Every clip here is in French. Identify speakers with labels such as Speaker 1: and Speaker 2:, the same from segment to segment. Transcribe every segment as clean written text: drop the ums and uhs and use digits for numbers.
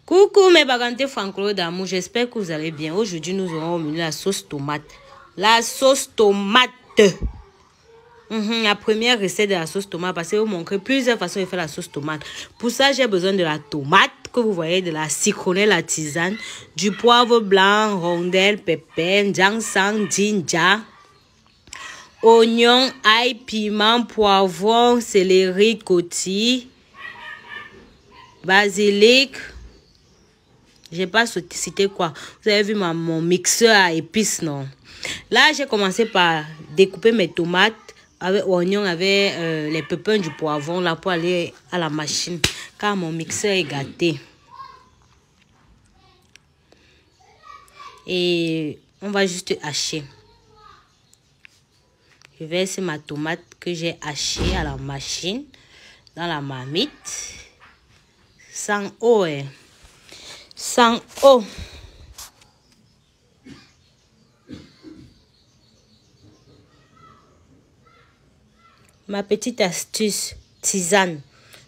Speaker 1: Coucou mes bagantés franco d'amour, j'espère que vous allez bien. Aujourd'hui, nous aurons au menu la sauce tomate. La sauce tomate. La première recette de la sauce tomate, parce que je vais vous montrer plusieurs façons de faire la sauce tomate. Pour ça, j'ai besoin de la tomate, que vous voyez, de la citronnelle, la tisane, du poivre blanc, rondelle, pépin, ginseng, ginger, oignon, ail, piment, poivron, céleri, courtille, basilic. J'ai pas cité quoi. Vous avez vu mon mixeur à épices, non? Là, j'ai commencé par découper mes tomates avec oignon, avec les pépins du poivron là pour aller à la machine. Car mon mixeur est gâté. Et on va juste hacher. Je vais essayer ma tomate que j'ai hachée à la machine, dans la marmite. Sans eau, hein. Sans eau. Ma petite astuce, tisane.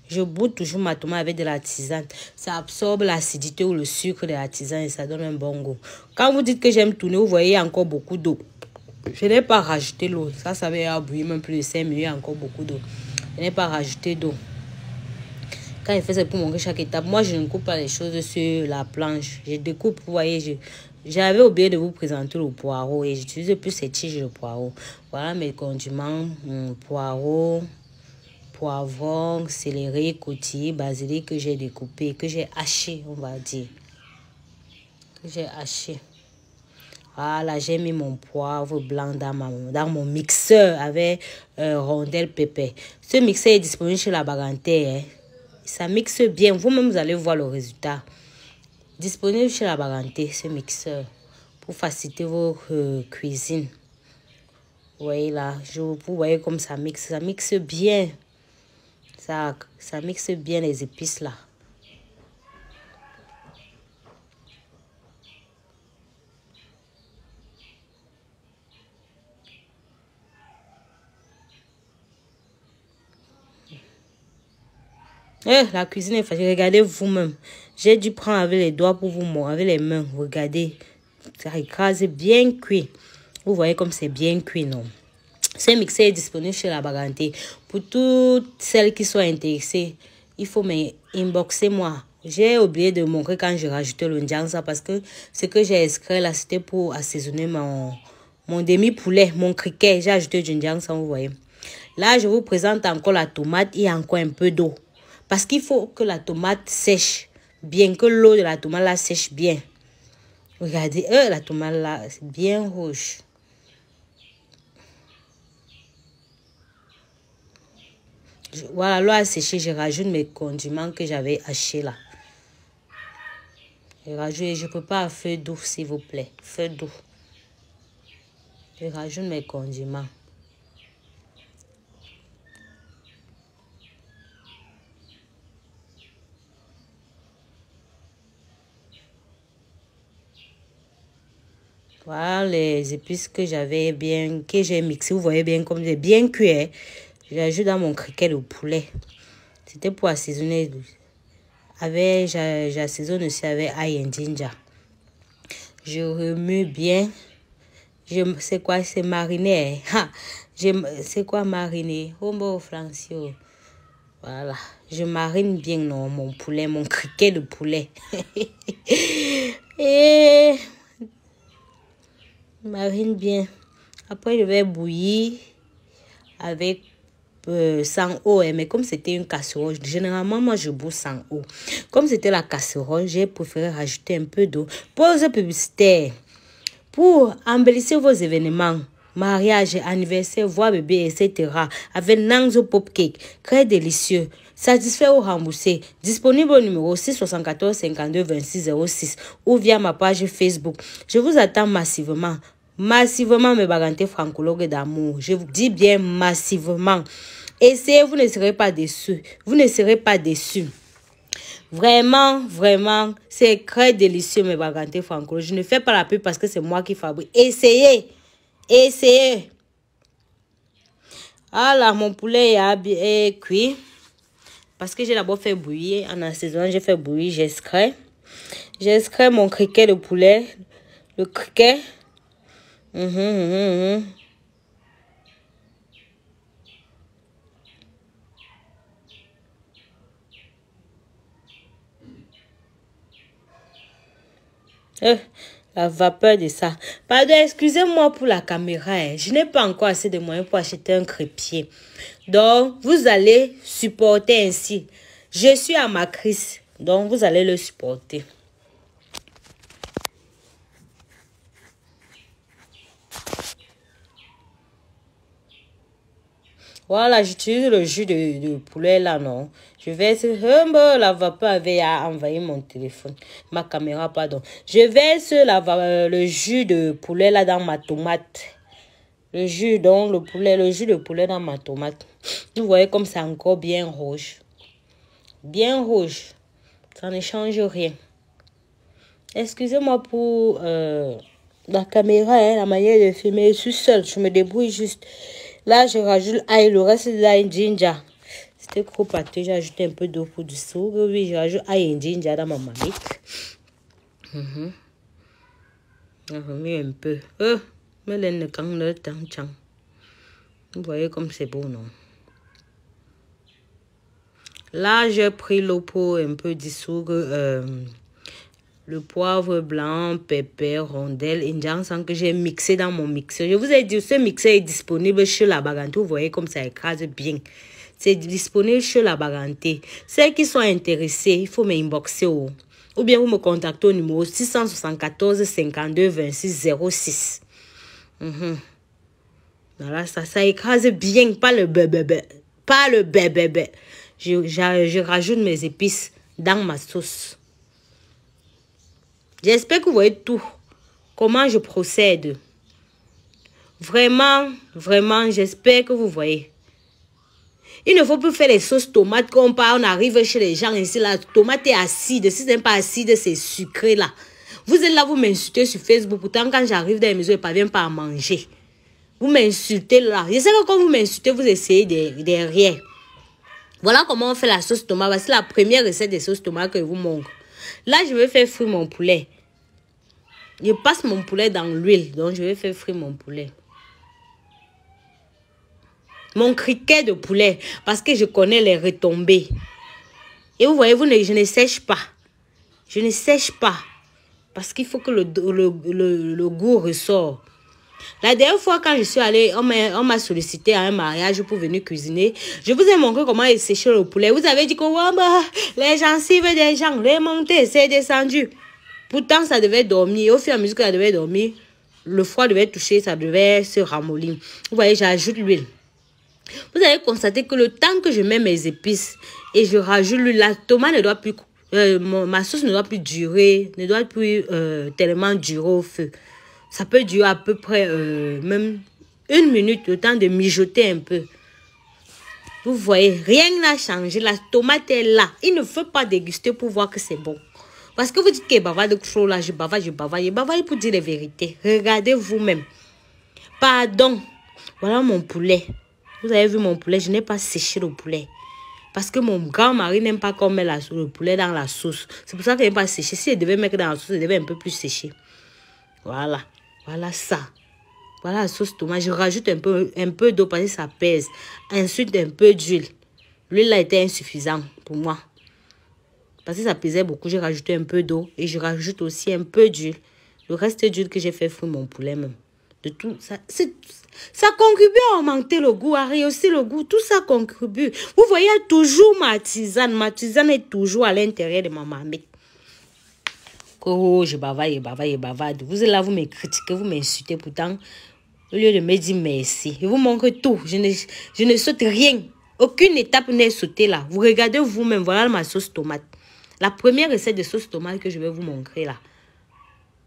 Speaker 1: Je boute toujours ma tomate avec de la tisane. Ça absorbe l'acidité ou le sucre de la tisane et ça donne un bon goût. Quand vous dites que j'aime tourner, vous voyez encore beaucoup d'eau. Je n'ai pas rajouté l'eau. Ça va bouillir même plus de 5 minutes, il y a encore beaucoup d'eau. Je n'ai pas rajouté d'eau. Quand je fais ça pour montrer chaque étape, moi je ne coupe pas les choses sur la planche. Je découpe, vous voyez, j'avais oublié de vous présenter le poireau et j'utilise plus ces tiges de poireau. Voilà mes condiments, poireau, poivron, céleri, courtille, basilic que j'ai découpé, que j'ai haché, on va dire. Que j'ai haché. Voilà, j'ai mis mon poivre blanc dans mon mixeur avec rondelle pépin. Ce mixeur est disponible chez la Baganté, hein. Ça mixe bien. Vous-même, vous allez voir le résultat. Disponible chez la Baganté, ce mixeur. Pour faciliter vos cuisines. Vous voyez là. Vous voyez comme ça mixe. Ça mixe bien. Ça mixe bien les épices là. La cuisine est facile. Regardez vous-même. J'ai dû prendre avec les doigts pour vous montrer, avec les mains. Regardez. Ça écrase bien cuit. Vous voyez comme c'est bien cuit, non? Ce mixeur est disponible chez la Baganté. Pour toutes celles qui sont intéressées, il faut m'inboxer moi. J'ai oublié de montrer quand j'ai rajouté le njangsa parce que ce que j'ai extrait là, c'était pour assaisonner mon demi-poulet, mon criquet. J'ai ajouté du njangsa, vous voyez. Là, je vous présente encore la tomate et encore un peu d'eau. Parce qu'il faut que la tomate sèche bien, que l'eau de la tomate là sèche bien. Regardez, la tomate là, c'est bien rouge. Voilà, l'eau a séché, je rajoute mes condiments que j'avais hachés là. Je rajoute, je prépare à feu doux, s'il vous plaît. Feu doux. Je rajoute mes condiments. Voilà les épices que j'ai mixé. Vous voyez bien comme c'est bien cuit. Hein? J'ajoute dans mon criquet de poulet. C'était pour assaisonner. J'assaisonne aussi avec ail et ginger. Je remue bien. C'est quoi? C'est mariné. Hein? C'est quoi mariner? Homo Francio. Voilà. Je marine bien non, mon poulet, mon criquet de poulet. Et marine bien. Après, je vais bouillir avec sans eau. Mais comme c'était une casserole, généralement, moi, je bois sans eau. Comme c'était la casserole, j'ai préféré rajouter un peu d'eau. Pause publicitaire. Pour embellir vos événements, mariage, anniversaire, voix bébé, etc. avec Nangzo Pop Cake, très délicieux. Satisfait ou remboursé. Disponible au numéro 674 52 26 06 ou via ma page Facebook. Je vous attends massivement. Massivement, mes bagantés francologues d'amour. Je vous dis bien massivement. Essayez, vous ne serez pas déçus. Vous ne serez pas déçus. Vraiment, vraiment, c'est très délicieux, mes bagantés francologues. Je ne fais pas la pub parce que c'est moi qui fabrique. Essayez. Essayez. Voilà, mon poulet est cuit. Parce que j'ai d'abord fait bouillir. En assaisonnant, j'ai fait bouillir, j'extrais. J'extrais mon criquet de poulet. Le criquet. La vapeur de ça. Pardon, excusez-moi pour la caméra. Hein. Je n'ai pas encore assez de moyens pour acheter un crépier. Donc, vous allez supporter ainsi. Je suis à ma crise. Donc, vous allez le supporter. Voilà, j'utilise le jus de poulet là, non. Je vais... La vapeur avait envahi mon téléphone. Ma caméra, pardon. Je verse le jus de poulet là dans ma tomate. Le jus, donc, le jus de poulet dans ma tomate. Vous voyez comme c'est encore bien rouge. Bien rouge. Ça ne change rien. Excusez-moi pour la caméra, hein, la manière de filmer. Je suis seule, je me débrouille juste. Là, je rajoute l'ail, le reste de l'ail ginger. C'était trop pâteux, j'ai ajouté un peu d'eau pour du sucre. Oui, je rajoute ail et ginger dans ma marmite. On remet un peu. Vous voyez comme c'est beau, non? Là, j'ai pris l'eau pour un peu dissoudre le poivre blanc, pépère, rondelle, indian que j'ai mixé dans mon mixeur. Je vous ai dit, ce mixeur est disponible chez la Baganté. Vous voyez comme ça écrase bien. C'est disponible chez la Baganté. Ceux qui sont intéressés, il faut m'inboxer ou bien vous me contactez au numéro 674 52 26 06. Voilà, ça écrase bien, pas le bébé. Pas le bébé. Je rajoute mes épices dans ma sauce. J'espère que vous voyez tout. Comment je procède. Vraiment, j'espère que vous voyez. Il ne faut plus faire les sauces tomates comme on arrive chez les gens ici. La tomate est acide. Si ce n'est pas acide, c'est sucré là. Vous êtes là, vous m'insultez sur Facebook. Pourtant, quand j'arrive dans les maisons, je ne parviens pas à manger. Vous m'insultez là. Je sais que quand vous m'insultez, vous essayez derrière. Voilà comment on fait la sauce tomate. Voici la première recette des sauces tomates que je vous montre. Là, je vais faire frire mon poulet. Je passe mon poulet dans l'huile. Donc, je vais faire frire mon poulet. Mon criquet de poulet. Parce que je connais les retombées. Et vous voyez, je ne sèche pas. Je ne sèche pas. Parce qu'il faut que le goût ressort. La dernière fois, quand je suis allée, on m'a sollicité à un mariage pour venir cuisiner. Je vous ai montré comment sécher le poulet. Vous avez dit que les gencives des gens, les montées, c'est descendu. Pourtant, ça devait dormir. Au fur et à mesure que ça devait dormir, le froid devait toucher, ça devait se ramollir. Vous voyez, j'ajoute l'huile. Vous allez constater que le temps que je mets mes épices et je rajoute l'huile, la tomate ne doit plus... ma sauce ne doit plus durer, ne doit plus tellement durer au feu. Ça peut durer à peu près même 1 minute, le temps de mijoter un peu. Vous voyez, rien n'a changé. La tomate est là. Il ne faut pas déguster pour voir que c'est bon. Parce que vous dites que bavarde trop là, je bavard pour dire la vérité. Regardez vous-même. Pardon. Voilà mon poulet. Vous avez vu mon poulet, je n'ai pas séché le poulet. Parce que mon grand-mari n'aime pas qu'on met le poulet dans la sauce. C'est pour ça qu'il n'aime pas séché. Si il devait mettre dans la sauce, il devait un peu plus sécher. Voilà. Voilà ça. Voilà la sauce tomate. Je rajoute un peu d'eau parce que ça pèse. Ensuite, un peu d'huile. L'huile a été insuffisante pour moi. Parce que ça pesait beaucoup. J'ai rajouté un peu d'eau. Et je rajoute aussi un peu d'huile. Le reste d'huile que j'ai fait frire mon poulet même. De tout ça. Ça contribue à augmenter le goût, à rehausser le goût. Tout ça contribue. Vous voyez toujours ma tisane. Ma tisane est toujours à l'intérieur de ma marmite. Oh, je bavarde. Vous êtes là, vous me critiquez, vous m'insultez. Pourtant, au lieu de me dire merci, je vous montre tout. Je ne saute rien. Aucune étape n'est sautée là. Vous regardez vous-même. Voilà ma sauce tomate. La première recette de sauce tomate que je vais vous montrer là.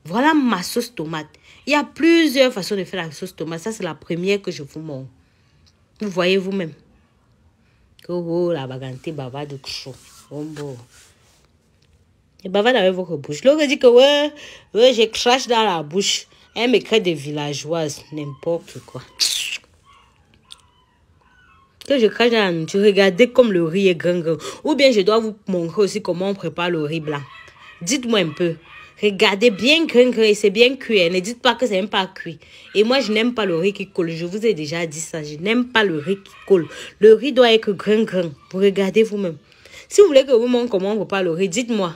Speaker 1: Voilà ma sauce tomate. Il y a plusieurs façons de faire la sauce tomate. Ça, c'est la première que je vous montre. Vous voyez vous-même. Oh, la baganté bavarde chaud. Oh, bon. Et bavarde avec votre bouche. L'autre dit que ouais, je crache dans la bouche. Elle me crée des villageoises. N'importe quoi. Que je crache dans la nourriture. Regardez comme le riz est grand. Ou bien je dois vous montrer aussi comment on prépare le riz blanc. Dites-moi un peu. Regardez bien que c'est bien cuit. Ne dites pas que c'est même pas cuit. Et moi, je n'aime pas le riz qui colle. Je vous ai déjà dit ça. Je n'aime pas le riz qui colle. Le riz doit être grain. Vous regardez vous-même. Si vous voulez que vous montre comment on prépare le riz, dites-moi.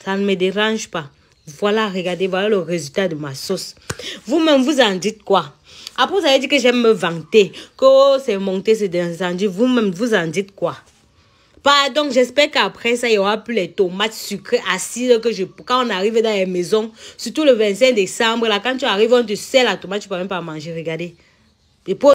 Speaker 1: Ça ne me dérange pas. Voilà, regardez, voilà le résultat de ma sauce. Vous-même, vous en dites quoi? Après, vous avez dit que j'aime me vanter, que oh, c'est monté, c'est descendu. Vous-même, vous en dites quoi? Pardon, j'espère qu'après ça, il y aura plus les tomates sucrées acides quand on arrive dans les maisons, surtout le 25 décembre, là, quand tu arrives, on te sert la tomate, tu ne peux même pas manger, regardez. Et pour